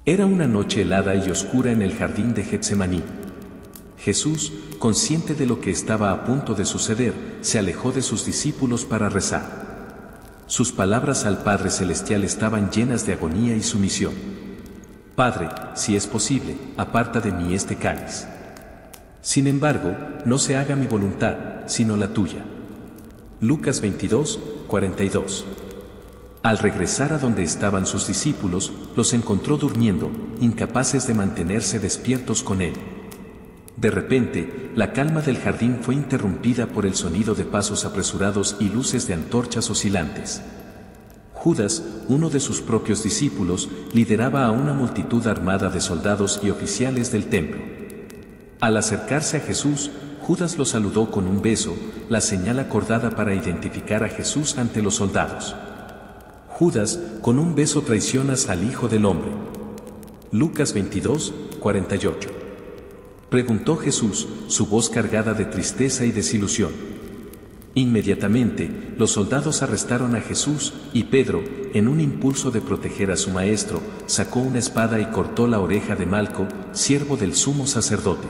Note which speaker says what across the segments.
Speaker 1: Era una noche helada y oscura en el jardín de Getsemaní. Jesús, consciente de lo que estaba a punto de suceder, se alejó de sus discípulos para rezar. Sus palabras al Padre Celestial estaban llenas de agonía y sumisión. Padre, si es posible, aparta de mí este cáliz. Sin embargo, no se haga mi voluntad, sino la tuya. Lucas 22, 42. Al regresar a donde estaban sus discípulos, los encontró durmiendo, incapaces de mantenerse despiertos con él. De repente, la calma del jardín fue interrumpida por el sonido de pasos apresurados y luces de antorchas oscilantes. Judas, uno de sus propios discípulos, lideraba a una multitud armada de soldados y oficiales del templo. Al acercarse a Jesús, Judas lo saludó con un beso, la señal acordada para identificar a Jesús ante los soldados. Judas, con un beso traicionas al Hijo del Hombre. Lucas 22, 48. Preguntó Jesús, su voz cargada de tristeza y desilusión. Inmediatamente, los soldados arrestaron a Jesús, y Pedro, en un impulso de proteger a su maestro, sacó una espada y cortó la oreja de Malco, siervo del sumo sacerdote.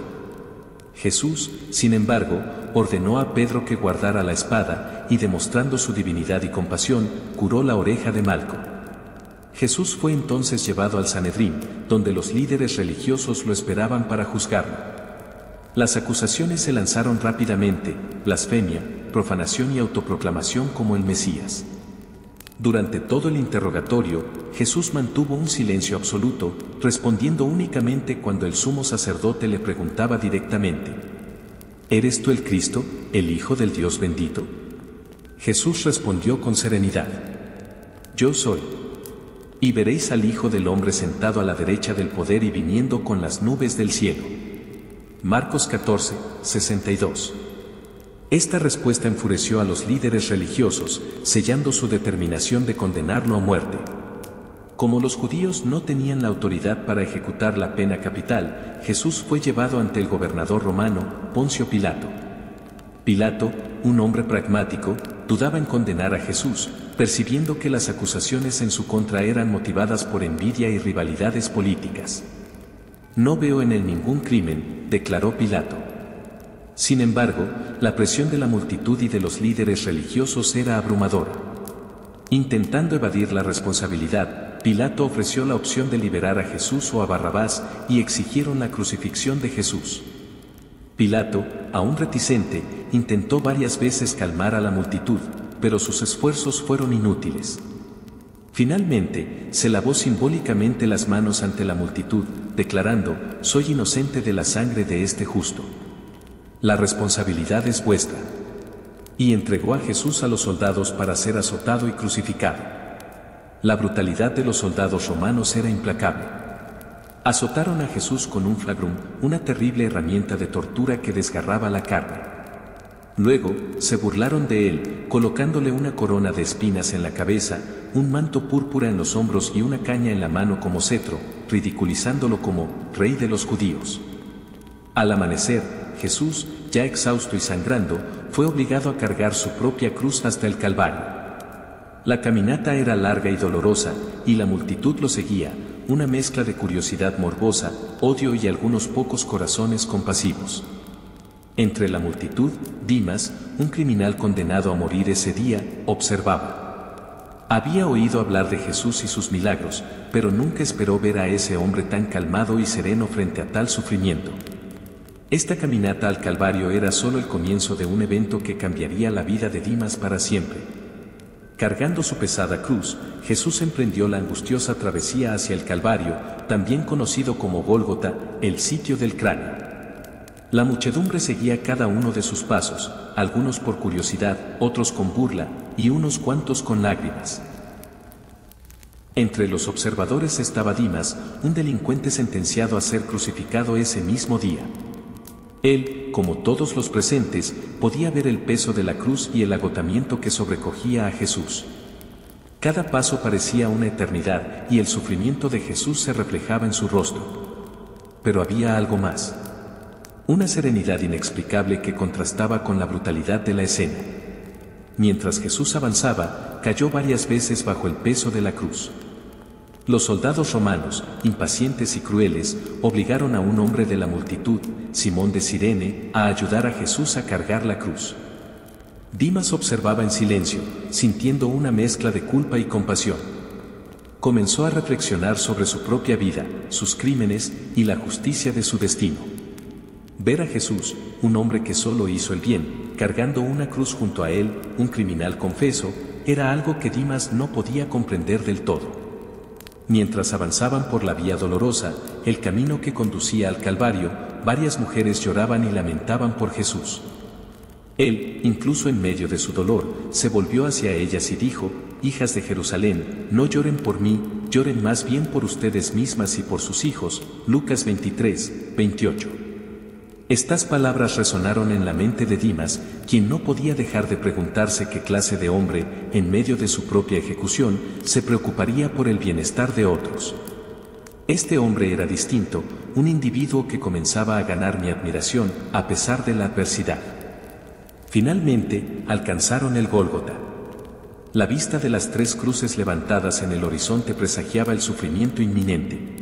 Speaker 1: Jesús, sin embargo, ordenó a Pedro que guardara la espada, y demostrando su divinidad y compasión, curó la oreja de Malco. Jesús fue entonces llevado al Sanedrín, donde los líderes religiosos lo esperaban para juzgarlo. Las acusaciones se lanzaron rápidamente: blasfemia, profanación y autoproclamación como el Mesías. Durante todo el interrogatorio, Jesús mantuvo un silencio absoluto, respondiendo únicamente cuando el sumo sacerdote le preguntaba directamente: ¿Eres tú el Cristo, el Hijo del Dios bendito? Jesús respondió con serenidad: Yo soy. Y veréis al Hijo del Hombre sentado a la derecha del poder y viniendo con las nubes del cielo. Marcos 14, 62. Esta respuesta enfureció a los líderes religiosos, sellando su determinación de condenarlo a muerte. Como los judíos no tenían la autoridad para ejecutar la pena capital, Jesús fue llevado ante el gobernador romano, Poncio Pilato. Pilato, un hombre pragmático, dudaba en condenar a Jesús, percibiendo que las acusaciones en su contra eran motivadas por envidia y rivalidades políticas. No veo en él ningún crimen, declaró Pilato. Sin embargo, la presión de la multitud y de los líderes religiosos era abrumadora. Intentando evadir la responsabilidad, Pilato ofreció la opción de liberar a Jesús o a Barrabás, y exigieron la crucifixión de Jesús. Pilato, aún reticente, intentó varias veces calmar a la multitud, pero sus esfuerzos fueron inútiles. Finalmente, se lavó simbólicamente las manos ante la multitud, declarando: soy inocente de la sangre de este justo. La responsabilidad es vuestra. Y entregó a Jesús a los soldados para ser azotado y crucificado. La brutalidad de los soldados romanos era implacable. Azotaron a Jesús con un flagrum, una terrible herramienta de tortura que desgarraba la carne. Luego, se burlaron de él, colocándole una corona de espinas en la cabeza, un manto púrpura en los hombros y una caña en la mano como cetro, ridiculizándolo como rey de los judíos. Al amanecer, Jesús, ya exhausto y sangrando, fue obligado a cargar su propia cruz hasta el Calvario. La caminata era larga y dolorosa, y la multitud lo seguía, una mezcla de curiosidad morbosa, odio y algunos pocos corazones compasivos. Entre la multitud, Dimas, un criminal condenado a morir ese día, observaba. Había oído hablar de Jesús y sus milagros, pero nunca esperó ver a ese hombre tan calmado y sereno frente a tal sufrimiento. Esta caminata al Calvario era solo el comienzo de un evento que cambiaría la vida de Dimas para siempre. Cargando su pesada cruz, Jesús emprendió la angustiosa travesía hacia el Calvario, también conocido como Gólgota, el sitio del cráneo. La muchedumbre seguía cada uno de sus pasos, algunos por curiosidad, otros con burla, y unos cuantos con lágrimas. Entre los observadores estaba Dimas, un delincuente sentenciado a ser crucificado ese mismo día. Él, como todos los presentes, podía ver el peso de la cruz y el agotamiento que sobrecogía a Jesús. Cada paso parecía una eternidad, y el sufrimiento de Jesús se reflejaba en su rostro. Pero había algo más. Una serenidad inexplicable que contrastaba con la brutalidad de la escena. Mientras Jesús avanzaba, cayó varias veces bajo el peso de la cruz. Los soldados romanos, impacientes y crueles, obligaron a un hombre de la multitud, Simón de Cirene, a ayudar a Jesús a cargar la cruz. Dimas observaba en silencio, sintiendo una mezcla de culpa y compasión. Comenzó a reflexionar sobre su propia vida, sus crímenes y la justicia de su destino. Ver a Jesús, un hombre que solo hizo el bien, cargando una cruz junto a él, un criminal confeso, era algo que Dimas no podía comprender del todo. Mientras avanzaban por la vía dolorosa, el camino que conducía al Calvario, varias mujeres lloraban y lamentaban por Jesús. Él, incluso en medio de su dolor, se volvió hacia ellas y dijo: «Hijas de Jerusalén, no lloren por mí, lloren más bien por ustedes mismas y por sus hijos». Lucas 23, 28. Estas palabras resonaron en la mente de Dimas, quien no podía dejar de preguntarse qué clase de hombre, en medio de su propia ejecución, se preocuparía por el bienestar de otros. Este hombre era distinto, un individuo que comenzaba a ganar mi admiración, a pesar de la adversidad. Finalmente, alcanzaron el Gólgota. La vista de las 3 cruces levantadas en el horizonte presagiaba el sufrimiento inminente.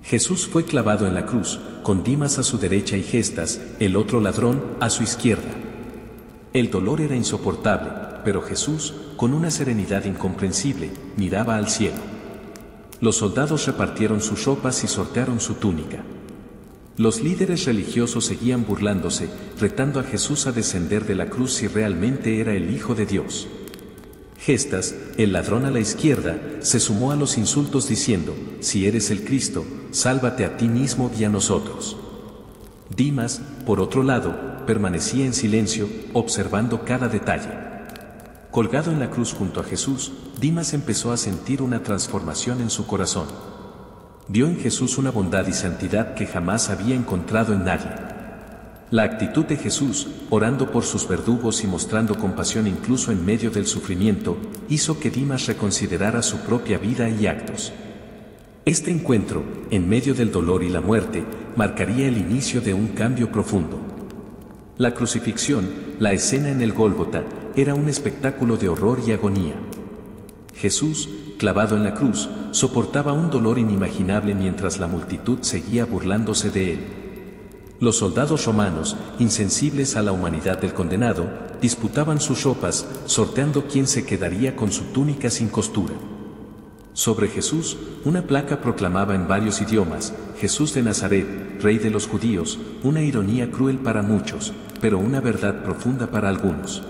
Speaker 1: Jesús fue clavado en la cruz, con Dimas a su derecha y Gestas, el otro ladrón, a su izquierda. El dolor era insoportable, pero Jesús, con una serenidad incomprensible, miraba al cielo. Los soldados repartieron sus ropas y sortearon su túnica. Los líderes religiosos seguían burlándose, retando a Jesús a descender de la cruz si realmente era el Hijo de Dios. Gestas, el ladrón a la izquierda, se sumó a los insultos diciendo: «Si eres el Cristo, sálvate a ti mismo y a nosotros». Dimas, por otro lado, permanecía en silencio, observando cada detalle. Colgado en la cruz junto a Jesús, Dimas empezó a sentir una transformación en su corazón. Vio en Jesús una bondad y santidad que jamás había encontrado en nadie. La actitud de Jesús, orando por sus verdugos y mostrando compasión incluso en medio del sufrimiento, hizo que Dimas reconsiderara su propia vida y actos. Este encuentro, en medio del dolor y la muerte, marcaría el inicio de un cambio profundo. La crucifixión, la escena en el Gólgota, era un espectáculo de horror y agonía. Jesús, clavado en la cruz, soportaba un dolor inimaginable mientras la multitud seguía burlándose de él. Los soldados romanos, insensibles a la humanidad del condenado, disputaban sus ropas, sorteando quién se quedaría con su túnica sin costura. Sobre Jesús, una placa proclamaba en varios idiomas: «Jesús de Nazaret, Rey de los Judíos», una ironía cruel para muchos, pero una verdad profunda para algunos.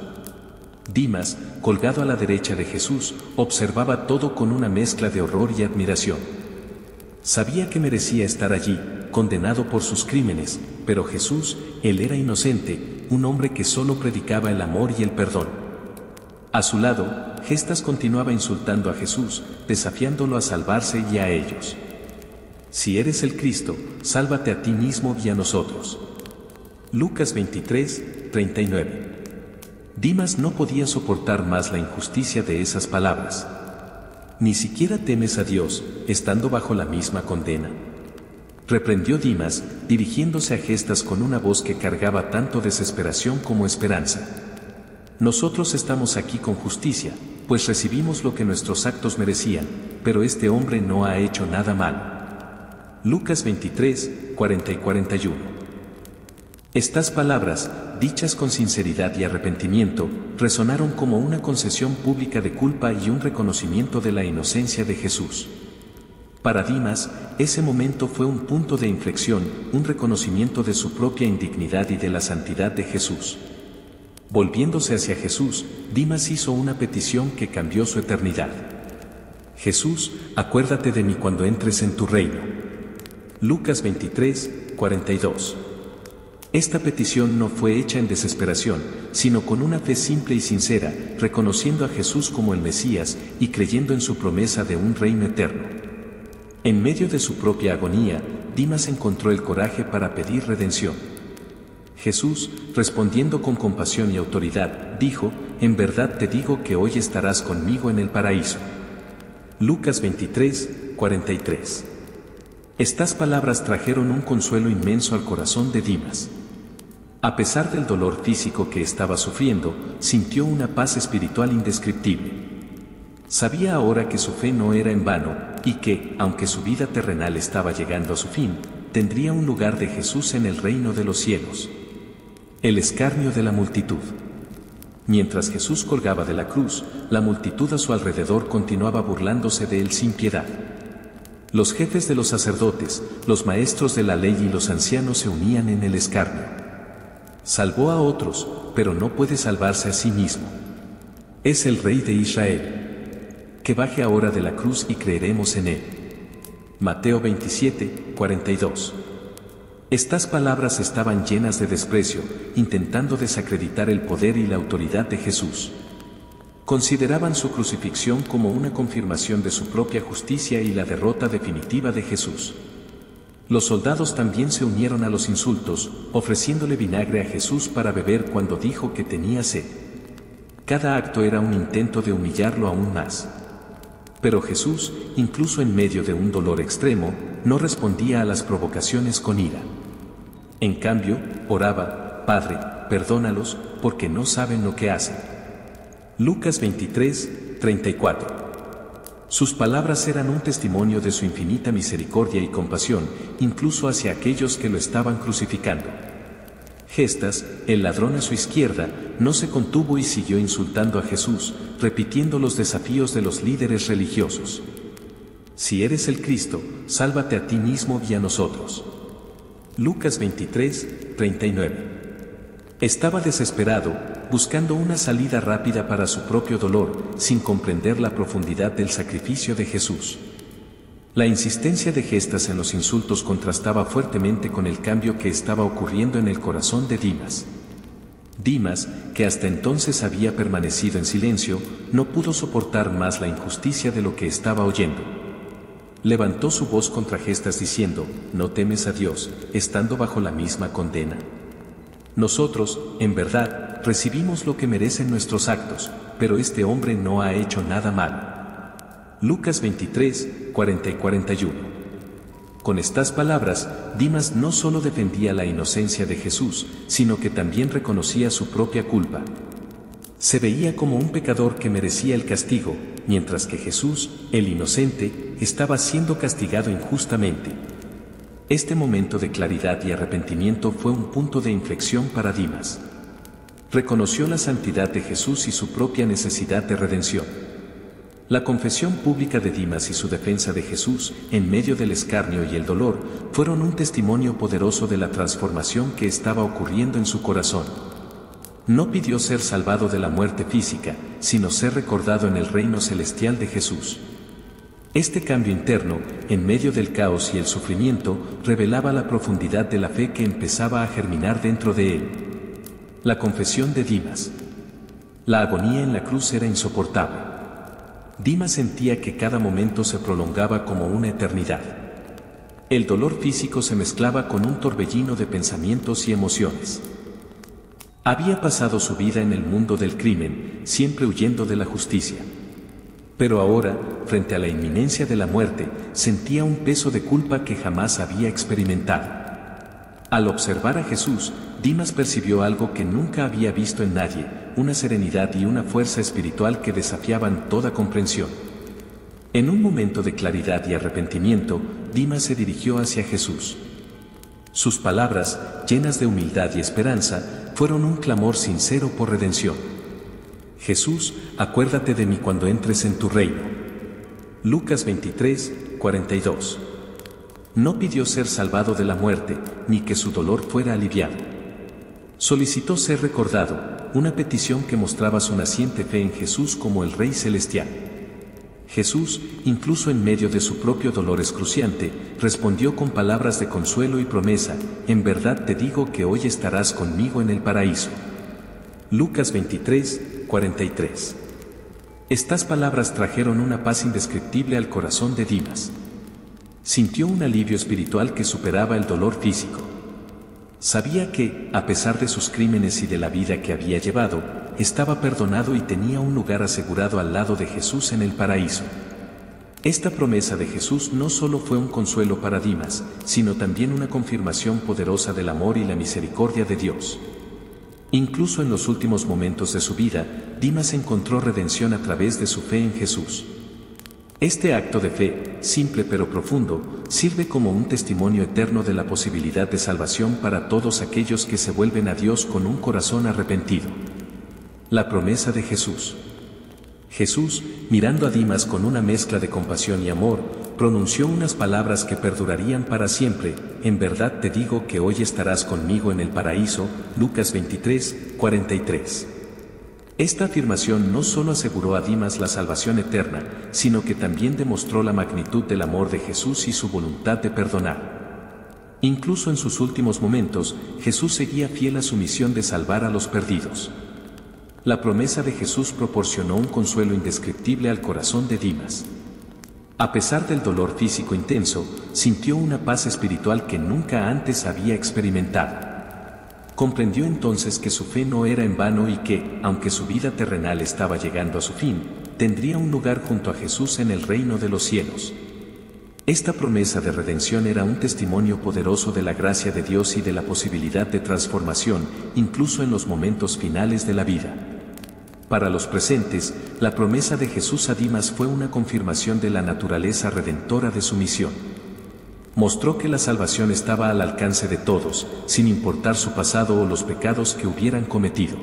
Speaker 1: Dimas, colgado a la derecha de Jesús, observaba todo con una mezcla de horror y admiración. Sabía que merecía estar allí, condenado por sus crímenes, pero Jesús, él era inocente, un hombre que solo predicaba el amor y el perdón. A su lado, Gestas continuaba insultando a Jesús, desafiándolo a salvarse y a ellos. «Si eres el Cristo, sálvate a ti mismo y a nosotros». Lucas 23, 39. Dimas no podía soportar más la injusticia de esas palabras. ¿Ni siquiera temes a Dios, estando bajo la misma condena?, reprendió Dimas, dirigiéndose a Gestas con una voz que cargaba tanto desesperación como esperanza. «Nosotros estamos aquí con justicia, pues recibimos lo que nuestros actos merecían, pero este hombre no ha hecho nada malo». Lucas 23, 40 y 41. Estas palabras, dichas con sinceridad y arrepentimiento, resonaron como una concesión pública de culpa y un reconocimiento de la inocencia de Jesús. Para Dimas, ese momento fue un punto de inflexión, un reconocimiento de su propia indignidad y de la santidad de Jesús. Volviéndose hacia Jesús, Dimas hizo una petición que cambió su eternidad. «Jesús, acuérdate de mí cuando entres en tu reino». Lucas 23, 42. Esta petición no fue hecha en desesperación, sino con una fe simple y sincera, reconociendo a Jesús como el Mesías y creyendo en su promesa de un reino eterno. En medio de su propia agonía, Dimas encontró el coraje para pedir redención. Jesús, respondiendo con compasión y autoridad, dijo: «En verdad te digo que hoy estarás conmigo en el paraíso». Lucas 23, 43. Estas palabras trajeron un consuelo inmenso al corazón de Dimas. A pesar del dolor físico que estaba sufriendo, sintió una paz espiritual indescriptible. Sabía ahora que su fe no era en vano, y que, aunque su vida terrenal estaba llegando a su fin, tendría un lugar de Jesús en el reino de los cielos. El escarnio de la multitud. Mientras Jesús colgaba de la cruz, la multitud a su alrededor continuaba burlándose de él sin piedad. Los jefes de los sacerdotes, los maestros de la ley y los ancianos se unían en el escarnio. Salvó a otros, pero no puede salvarse a sí mismo. Es el Rey de Israel. Que baje ahora de la cruz y creeremos en él. Mateo 27, 42. Estas palabras estaban llenas de desprecio, intentando desacreditar el poder y la autoridad de Jesús. Consideraban su crucifixión como una confirmación de su propia justicia y la derrota definitiva de Jesús. Los soldados también se unieron a los insultos, ofreciéndole vinagre a Jesús para beber cuando dijo que tenía sed. Cada acto era un intento de humillarlo aún más. Pero Jesús, incluso en medio de un dolor extremo, no respondía a las provocaciones con ira. En cambio, oraba: Padre, perdónalos, porque no saben lo que hacen. Lucas 23, 34. Sus palabras eran un testimonio de su infinita misericordia y compasión, incluso hacia aquellos que lo estaban crucificando. Gestas, el ladrón a su izquierda, no se contuvo y siguió insultando a Jesús, repitiendo los desafíos de los líderes religiosos. Si eres el Cristo, sálvate a ti mismo y a nosotros. Lucas 23, 39. Estaba desesperado, buscando una salida rápida para su propio dolor, sin comprender la profundidad del sacrificio de Jesús. La insistencia de Gestas en los insultos contrastaba fuertemente con el cambio que estaba ocurriendo en el corazón de Dimas. Dimas, que hasta entonces había permanecido en silencio, no pudo soportar más la injusticia de lo que estaba oyendo. Levantó su voz contra Gestas diciendo: ¿No temes a Dios, estando bajo la misma condena? Nosotros, en verdad, recibimos lo que merecen nuestros actos, pero este hombre no ha hecho nada malo. Lucas 23, 40 y 41. Con estas palabras, Dimas no solo defendía la inocencia de Jesús, sino que también reconocía su propia culpa. Se veía como un pecador que merecía el castigo, mientras que Jesús, el inocente, estaba siendo castigado injustamente. Este momento de claridad y arrepentimiento fue un punto de inflexión para Dimas. Reconoció la santidad de Jesús y su propia necesidad de redención. La confesión pública de Dimas y su defensa de Jesús, en medio del escarnio y el dolor, fueron un testimonio poderoso de la transformación que estaba ocurriendo en su corazón. No pidió ser salvado de la muerte física, sino ser recordado en el reino celestial de Jesús. Este cambio interno, en medio del caos y el sufrimiento, revelaba la profundidad de la fe que empezaba a germinar dentro de él. La confesión de Dimas. La agonía en la cruz era insoportable. Dimas sentía que cada momento se prolongaba como una eternidad. El dolor físico se mezclaba con un torbellino de pensamientos y emociones. Había pasado su vida en el mundo del crimen, siempre huyendo de la justicia. Pero ahora, frente a la inminencia de la muerte, sentía un peso de culpa que jamás había experimentado. Al observar a Jesús, Dimas percibió algo que nunca había visto en nadie: una serenidad y una fuerza espiritual que desafiaban toda comprensión. En un momento de claridad y arrepentimiento, Dimas se dirigió hacia Jesús. Sus palabras, llenas de humildad y esperanza, fueron un clamor sincero por redención. Jesús, acuérdate de mí cuando entres en tu reino. Lucas 23, 42. No pidió ser salvado de la muerte, ni que su dolor fuera aliviado. Solicitó ser recordado, una petición que mostraba su naciente fe en Jesús como el Rey Celestial. Jesús, incluso en medio de su propio dolor excruciante, respondió con palabras de consuelo y promesa: en verdad te digo que hoy estarás conmigo en el paraíso. Lucas 23, 43. Estas palabras trajeron una paz indescriptible al corazón de Dimas. Sintió un alivio espiritual que superaba el dolor físico. Sabía que, a pesar de sus crímenes y de la vida que había llevado, estaba perdonado y tenía un lugar asegurado al lado de Jesús en el paraíso. Esta promesa de Jesús no solo fue un consuelo para Dimas, sino también una confirmación poderosa del amor y la misericordia de Dios. Incluso en los últimos momentos de su vida, Dimas encontró redención a través de su fe en Jesús. Este acto de fe, simple pero profundo, sirve como un testimonio eterno de la posibilidad de salvación para todos aquellos que se vuelven a Dios con un corazón arrepentido. La promesa de Jesús. Jesús, mirando a Dimas con una mezcla de compasión y amor, pronunció unas palabras que perdurarían para siempre: en verdad te digo que hoy estarás conmigo en el paraíso. Lucas 23, 43. Esta afirmación no solo aseguró a Dimas la salvación eterna, sino que también demostró la magnitud del amor de Jesús y su voluntad de perdonar. Incluso en sus últimos momentos, Jesús seguía fiel a su misión de salvar a los perdidos. La promesa de Jesús proporcionó un consuelo indescriptible al corazón de Dimas. A pesar del dolor físico intenso, sintió una paz espiritual que nunca antes había experimentado. Comprendió entonces que su fe no era en vano y que, aunque su vida terrenal estaba llegando a su fin, tendría un lugar junto a Jesús en el reino de los cielos. Esta promesa de redención era un testimonio poderoso de la gracia de Dios y de la posibilidad de transformación, incluso en los momentos finales de la vida. Para los presentes, la promesa de Jesús a Dimas fue una confirmación de la naturaleza redentora de su misión. Mostró que la salvación estaba al alcance de todos, sin importar su pasado o los pecados que hubieran cometido.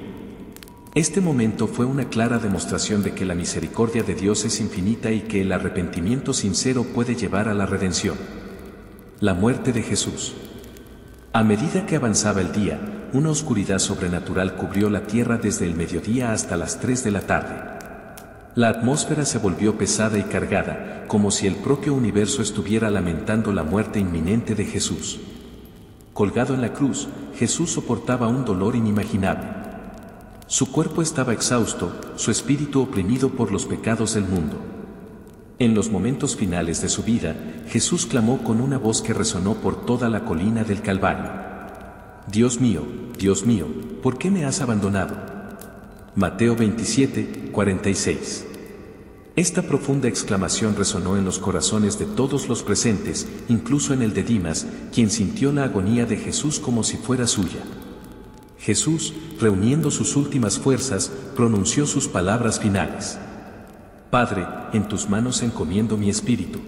Speaker 1: Este momento fue una clara demostración de que la misericordia de Dios es infinita y que el arrepentimiento sincero puede llevar a la redención. La muerte de Jesús. A medida que avanzaba el día, una oscuridad sobrenatural cubrió la tierra desde el mediodía hasta las 3 de la tarde. La atmósfera se volvió pesada y cargada, como si el propio universo estuviera lamentando la muerte inminente de Jesús. Colgado en la cruz, Jesús soportaba un dolor inimaginable. Su cuerpo estaba exhausto, su espíritu oprimido por los pecados del mundo. En los momentos finales de su vida, Jesús clamó con una voz que resonó por toda la colina del Calvario: Dios mío, ¿por qué me has abandonado? Mateo 27, 46. Esta profunda exclamación resonó en los corazones de todos los presentes, incluso en el de Dimas, quien sintió la agonía de Jesús como si fuera suya. Jesús, reuniendo sus últimas fuerzas, pronunció sus palabras finales: Padre, en tus manos encomiendo mi espíritu.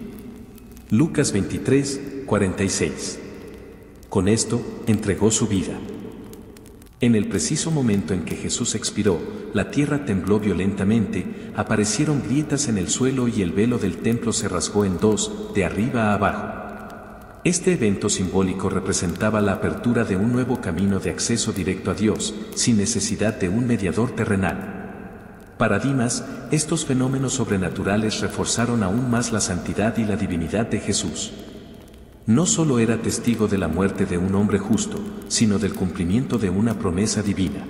Speaker 1: Lucas 23, 46. Con esto, entregó su vida. En el preciso momento en que Jesús expiró, la tierra tembló violentamente, aparecieron grietas en el suelo y el velo del templo se rasgó en dos, de arriba a abajo. Este evento simbólico representaba la apertura de un nuevo camino de acceso directo a Dios, sin necesidad de un mediador terrenal. Para Dimas, estos fenómenos sobrenaturales reforzaron aún más la santidad y la divinidad de Jesús. No solo era testigo de la muerte de un hombre justo, sino del cumplimiento de una promesa divina.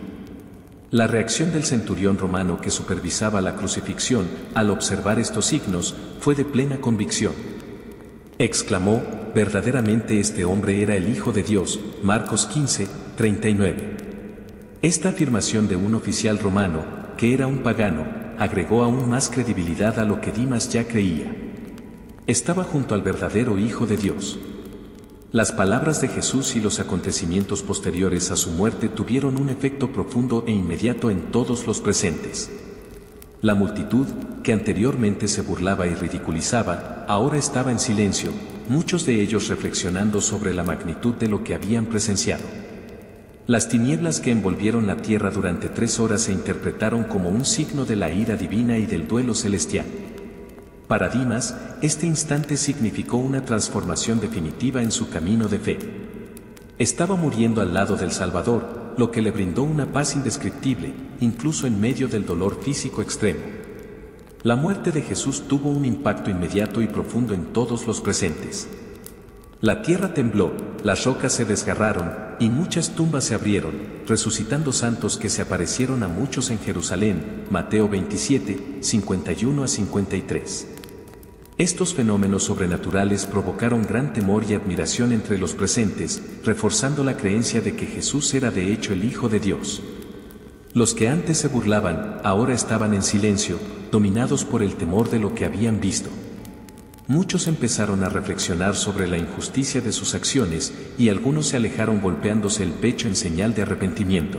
Speaker 1: La reacción del centurión romano que supervisaba la crucifixión, al observar estos signos, fue de plena convicción. Exclamó: verdaderamente este hombre era el Hijo de Dios. Marcos 15, 39. Esta afirmación de un oficial romano, que era un pagano, agregó aún más credibilidad a lo que Dimas ya creía. Estaba junto al verdadero Hijo de Dios. Las palabras de Jesús y los acontecimientos posteriores a su muerte tuvieron un efecto profundo e inmediato en todos los presentes. La multitud, que anteriormente se burlaba y ridiculizaba, ahora estaba en silencio, muchos de ellos reflexionando sobre la magnitud de lo que habían presenciado. Las tinieblas que envolvieron la tierra durante 3 horas se interpretaron como un signo de la ira divina y del duelo celestial. Para Dimas, este instante significó una transformación definitiva en su camino de fe. Estaba muriendo al lado del Salvador, lo que le brindó una paz indescriptible, incluso en medio del dolor físico extremo. La muerte de Jesús tuvo un impacto inmediato y profundo en todos los presentes. La tierra tembló, las rocas se desgarraron, y muchas tumbas se abrieron, resucitando santos que se aparecieron a muchos en Jerusalén. Mateo 27, 51 a 53. Estos fenómenos sobrenaturales provocaron gran temor y admiración entre los presentes, reforzando la creencia de que Jesús era de hecho el Hijo de Dios. Los que antes se burlaban, ahora estaban en silencio, dominados por el temor de lo que habían visto. Muchos empezaron a reflexionar sobre la injusticia de sus acciones, y algunos se alejaron golpeándose el pecho en señal de arrepentimiento.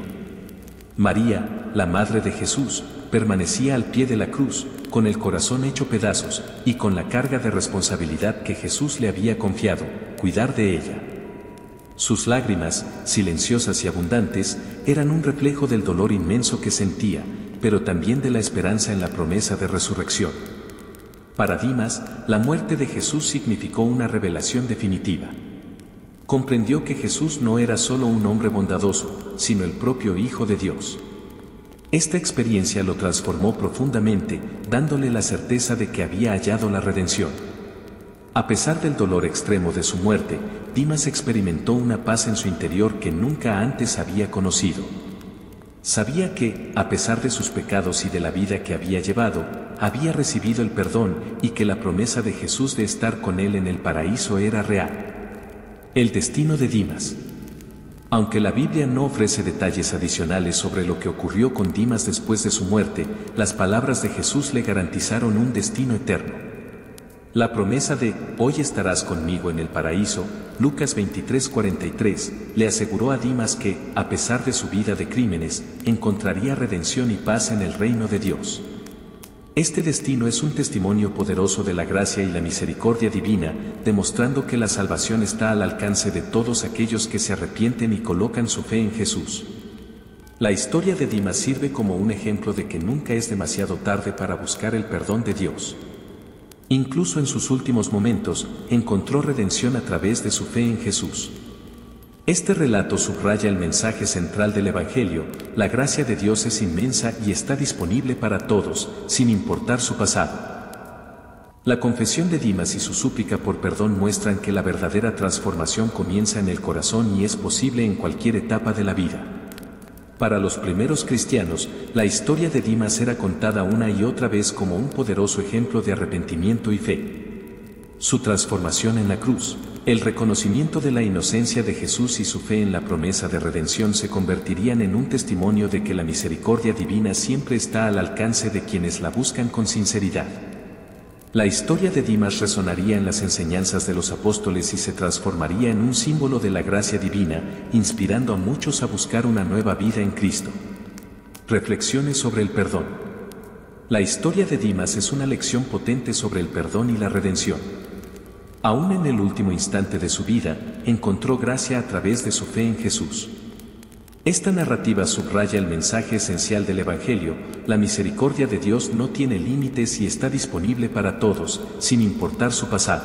Speaker 1: María, la madre de Jesús, permanecía al pie de la cruz, con el corazón hecho pedazos, y con la carga de responsabilidad que Jesús le había confiado, cuidar de ella. Sus lágrimas, silenciosas y abundantes, eran un reflejo del dolor inmenso que sentía, pero también de la esperanza en la promesa de resurrección. Para Dimas, la muerte de Jesús significó una revelación definitiva. Comprendió que Jesús no era solo un hombre bondadoso, sino el propio Hijo de Dios. Esta experiencia lo transformó profundamente, dándole la certeza de que había hallado la redención. A pesar del dolor extremo de su muerte, Dimas experimentó una paz en su interior que nunca antes había conocido. Sabía que, a pesar de sus pecados y de la vida que había llevado, había recibido el perdón y que la promesa de Jesús de estar con él en el paraíso era real. El destino de Dimas. Aunque la Biblia no ofrece detalles adicionales sobre lo que ocurrió con Dimas después de su muerte, las palabras de Jesús le garantizaron un destino eterno. La promesa de «Hoy estarás conmigo en el paraíso», Lucas 23:43, le aseguró a Dimas que, a pesar de su vida de crímenes, encontraría redención y paz en el reino de Dios. Este destino es un testimonio poderoso de la gracia y la misericordia divina, demostrando que la salvación está al alcance de todos aquellos que se arrepienten y colocan su fe en Jesús. La historia de Dimas sirve como un ejemplo de que nunca es demasiado tarde para buscar el perdón de Dios. Incluso en sus últimos momentos, encontró redención a través de su fe en Jesús. Este relato subraya el mensaje central del Evangelio: la gracia de Dios es inmensa y está disponible para todos, sin importar su pasado. La confesión de Dimas y su súplica por perdón muestran que la verdadera transformación comienza en el corazón y es posible en cualquier etapa de la vida. Para los primeros cristianos, la historia de Dimas era contada una y otra vez como un poderoso ejemplo de arrepentimiento y fe. Su transformación en la cruz, el reconocimiento de la inocencia de Jesús y su fe en la promesa de redención se convertirían en un testimonio de que la misericordia divina siempre está al alcance de quienes la buscan con sinceridad. La historia de Dimas resonaría en las enseñanzas de los apóstoles y se transformaría en un símbolo de la gracia divina, inspirando a muchos a buscar una nueva vida en Cristo. Reflexiones sobre el perdón. La historia de Dimas es una lección potente sobre el perdón y la redención. Aún en el último instante de su vida, encontró gracia a través de su fe en Jesús. Esta narrativa subraya el mensaje esencial del Evangelio: la misericordia de Dios no tiene límites y está disponible para todos, sin importar su pasado.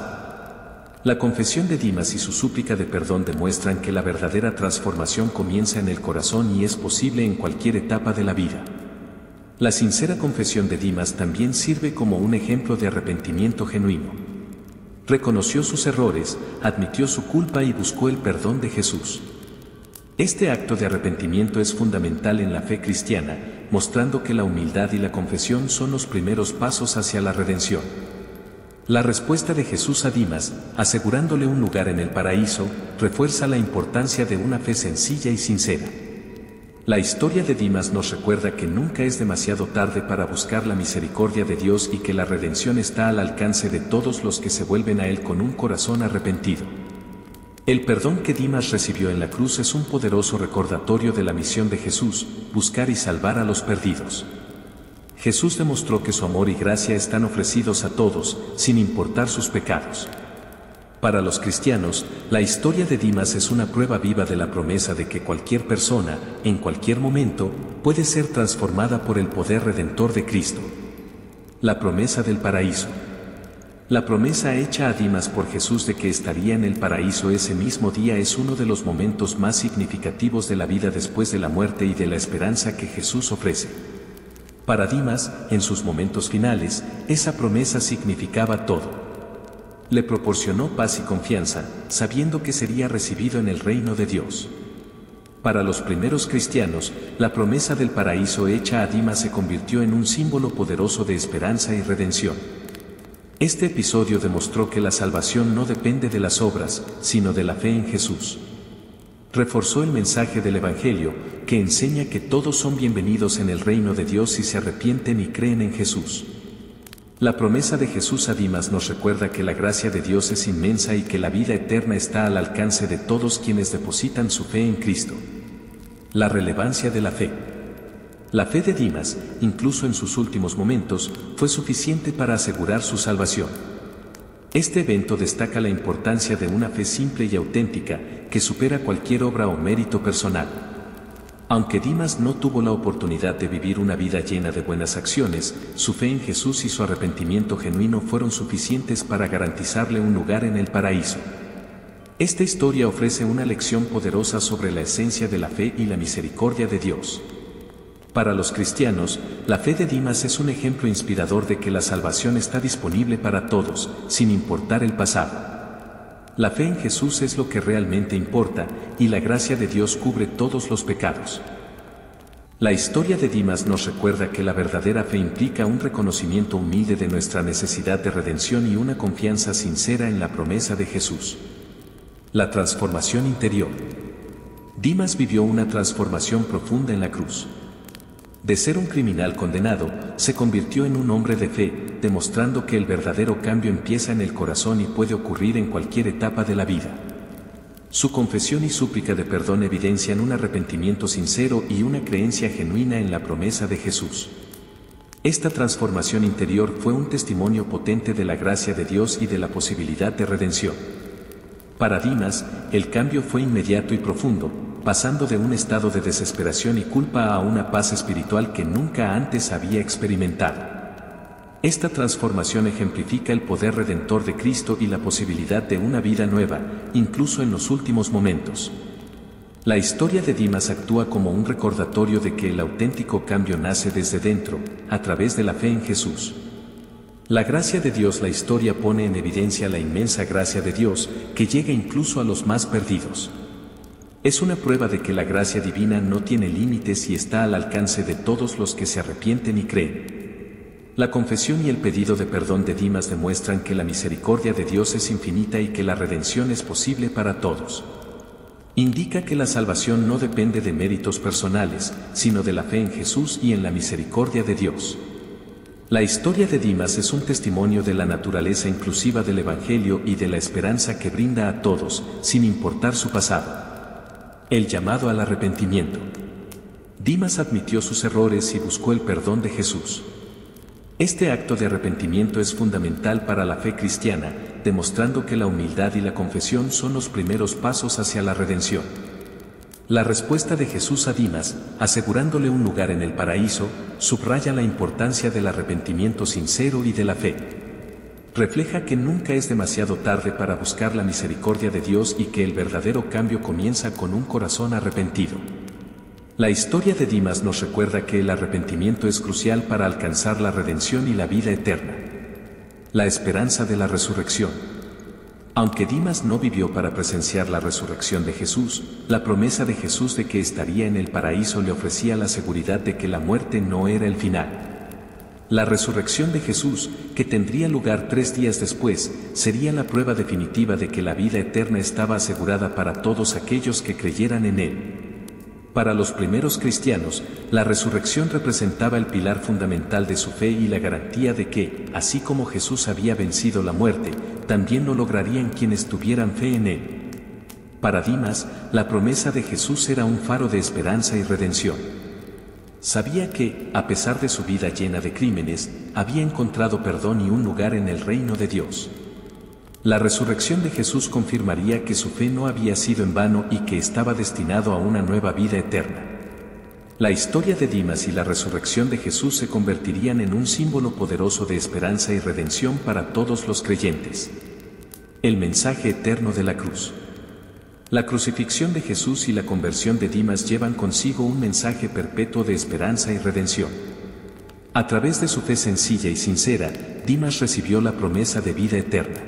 Speaker 1: La confesión de Dimas y su súplica de perdón demuestran que la verdadera transformación comienza en el corazón y es posible en cualquier etapa de la vida. La sincera confesión de Dimas también sirve como un ejemplo de arrepentimiento genuino. Reconoció sus errores, admitió su culpa y buscó el perdón de Jesús. Este acto de arrepentimiento es fundamental en la fe cristiana, mostrando que la humildad y la confesión son los primeros pasos hacia la redención. La respuesta de Jesús a Dimas, asegurándole un lugar en el paraíso, refuerza la importancia de una fe sencilla y sincera. La historia de Dimas nos recuerda que nunca es demasiado tarde para buscar la misericordia de Dios y que la redención está al alcance de todos los que se vuelven a Él con un corazón arrepentido. El perdón que Dimas recibió en la cruz es un poderoso recordatorio de la misión de Jesús: buscar y salvar a los perdidos. Jesús demostró que su amor y gracia están ofrecidos a todos, sin importar sus pecados. Para los cristianos, la historia de Dimas es una prueba viva de la promesa de que cualquier persona, en cualquier momento, puede ser transformada por el poder redentor de Cristo. La promesa del paraíso. La promesa hecha a Dimas por Jesús de que estaría en el paraíso ese mismo día es uno de los momentos más significativos de la vida después de la muerte y de la esperanza que Jesús ofrece. Para Dimas, en sus momentos finales, esa promesa significaba todo. Le proporcionó paz y confianza, sabiendo que sería recibido en el reino de Dios. Para los primeros cristianos, la promesa del paraíso hecha a Dimas se convirtió en un símbolo poderoso de esperanza y redención. Este episodio demostró que la salvación no depende de las obras, sino de la fe en Jesús. Reforzó el mensaje del Evangelio, que enseña que todos son bienvenidos en el reino de Dios si se arrepienten y creen en Jesús. La promesa de Jesús a Dimas nos recuerda que la gracia de Dios es inmensa y que la vida eterna está al alcance de todos quienes depositan su fe en Cristo. La relevancia de la fe. La fe de Dimas, incluso en sus últimos momentos, fue suficiente para asegurar su salvación. Este evento destaca la importancia de una fe simple y auténtica, que supera cualquier obra o mérito personal. Aunque Dimas no tuvo la oportunidad de vivir una vida llena de buenas acciones, su fe en Jesús y su arrepentimiento genuino fueron suficientes para garantizarle un lugar en el paraíso. Esta historia ofrece una lección poderosa sobre la esencia de la fe y la misericordia de Dios. Para los cristianos, la fe de Dimas es un ejemplo inspirador de que la salvación está disponible para todos, sin importar el pasado. La fe en Jesús es lo que realmente importa, y la gracia de Dios cubre todos los pecados. La historia de Dimas nos recuerda que la verdadera fe implica un reconocimiento humilde de nuestra necesidad de redención y una confianza sincera en la promesa de Jesús. La transformación interior. Dimas vivió una transformación profunda en la cruz. De ser un criminal condenado, se convirtió en un hombre de fe, demostrando que el verdadero cambio empieza en el corazón y puede ocurrir en cualquier etapa de la vida. Su confesión y súplica de perdón evidencian un arrepentimiento sincero y una creencia genuina en la promesa de Jesús. Esta transformación interior fue un testimonio potente de la gracia de Dios y de la posibilidad de redención. Para Dimas, el cambio fue inmediato y profundo, pasando de un estado de desesperación y culpa a una paz espiritual que nunca antes había experimentado. Esta transformación ejemplifica el poder redentor de Cristo y la posibilidad de una vida nueva, incluso en los últimos momentos. La historia de Dimas actúa como un recordatorio de que el auténtico cambio nace desde dentro, a través de la fe en Jesús. La gracia de Dios. La historia pone en evidencia la inmensa gracia de Dios, que llega incluso a los más perdidos. Es una prueba de que la gracia divina no tiene límites y está al alcance de todos los que se arrepienten y creen. La confesión y el pedido de perdón de Dimas demuestran que la misericordia de Dios es infinita y que la redención es posible para todos. Indica que la salvación no depende de méritos personales, sino de la fe en Jesús y en la misericordia de Dios. La historia de Dimas es un testimonio de la naturaleza inclusiva del Evangelio y de la esperanza que brinda a todos, sin importar su pasado. El llamado al arrepentimiento. Dimas admitió sus errores y buscó el perdón de Jesús. Este acto de arrepentimiento es fundamental para la fe cristiana, demostrando que la humildad y la confesión son los primeros pasos hacia la redención. La respuesta de Jesús a Dimas, asegurándole un lugar en el paraíso, subraya la importancia del arrepentimiento sincero y de la fe. Refleja que nunca es demasiado tarde para buscar la misericordia de Dios y que el verdadero cambio comienza con un corazón arrepentido. La historia de Dimas nos recuerda que el arrepentimiento es crucial para alcanzar la redención y la vida eterna. La esperanza de la resurrección. Aunque Dimas no vivió para presenciar la resurrección de Jesús, la promesa de Jesús de que estaría en el paraíso le ofrecía la seguridad de que la muerte no era el final. La resurrección de Jesús, que tendría lugar 3 días después, sería la prueba definitiva de que la vida eterna estaba asegurada para todos aquellos que creyeran en Él. Para los primeros cristianos, la resurrección representaba el pilar fundamental de su fe y la garantía de que, así como Jesús había vencido la muerte, también lo lograrían quienes tuvieran fe en Él. Para Dimas, la promesa de Jesús era un faro de esperanza y redención. Sabía que, a pesar de su vida llena de crímenes, había encontrado perdón y un lugar en el reino de Dios. La resurrección de Jesús confirmaría que su fe no había sido en vano y que estaba destinado a una nueva vida eterna. La historia de Dimas y la resurrección de Jesús se convertirían en un símbolo poderoso de esperanza y redención para todos los creyentes. El mensaje eterno de la cruz. La crucifixión de Jesús y la conversión de Dimas llevan consigo un mensaje perpetuo de esperanza y redención. A través de su fe sencilla y sincera, Dimas recibió la promesa de vida eterna.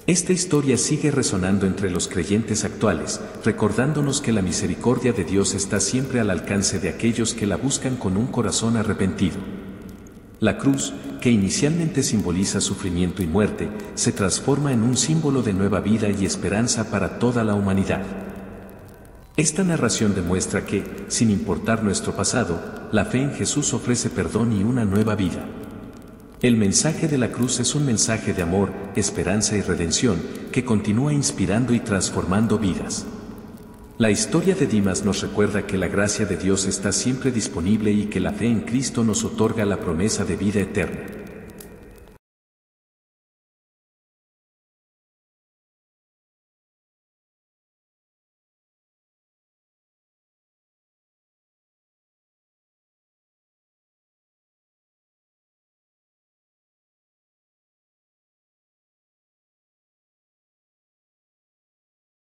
Speaker 1: Esta historia sigue resonando entre los creyentes actuales, recordándonos que la misericordia de Dios está siempre al alcance de aquellos que la buscan con un corazón arrepentido. La cruz, que inicialmente simboliza sufrimiento y muerte, se transforma en un símbolo de nueva vida y esperanza para toda la humanidad. Esta narración demuestra que, sin importar nuestro pasado, la fe en Jesús ofrece perdón y una nueva vida. El mensaje de la cruz es un mensaje de amor, esperanza y redención, que continúa inspirando y transformando vidas. La historia de Dimas nos recuerda que la gracia de Dios está siempre disponible y que la fe en Cristo nos otorga la promesa de vida eterna.